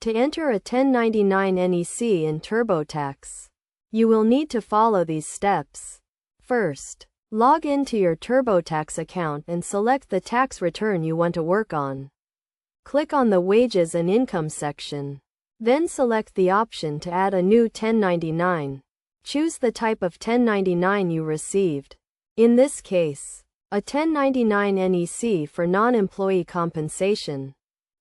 To enter a 1099 NEC in TurboTax, you will need to follow these steps. First, log into your TurboTax account and select the tax return you want to work on. Click on the Wages and Income section. Then select the option to add a new 1099. Choose the type of 1099 you received. In this case, a 1099 NEC for non-employee compensation.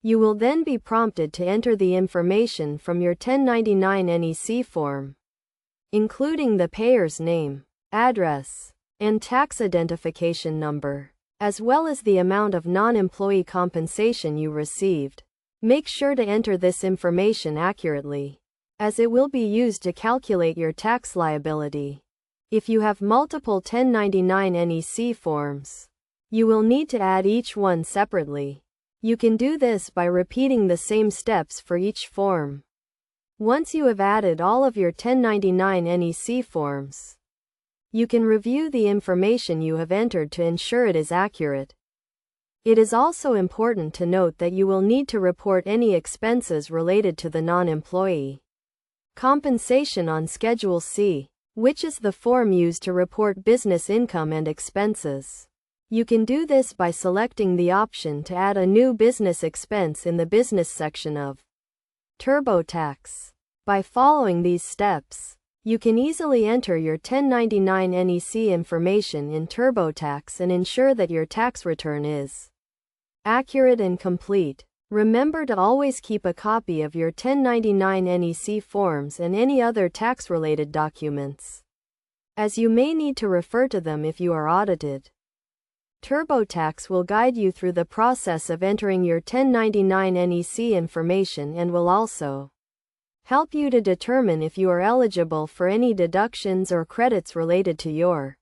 You will then be prompted to enter the information from your 1099 NEC form, including the payer's name, address, and tax identification number, as well as the amount of non-employee compensation you received. Make sure to enter this information accurately, as it will be used to calculate your tax liability. If you have multiple 1099 NEC forms, you will need to add each one separately. You can do this by repeating the same steps for each form. Once you have added all of your 1099 NEC forms, you can review the information you have entered to ensure it is accurate. It is also important to note that you will need to report any expenses related to the non-employee compensation on Schedule C, which is the form used to report business income and expenses. You can do this by selecting the option to add a new business expense in the Business section of TurboTax. By following these steps, you can easily enter your 1099 NEC information in TurboTax and ensure that your tax return is accurate and complete. Remember to always keep a copy of your 1099 NEC forms and any other tax-related documents, as you may need to refer to them if you are audited. TurboTax will guide you through the process of entering your 1099 NEC information and will also help you to determine if you are eligible for any deductions or credits related to your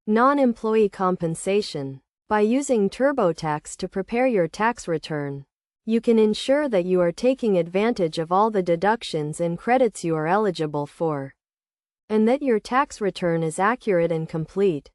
non-employee compensation. By using TurboTax to prepare your tax return, you can ensure that you are taking advantage of all the deductions and credits you are eligible for, and that your tax return is accurate and complete.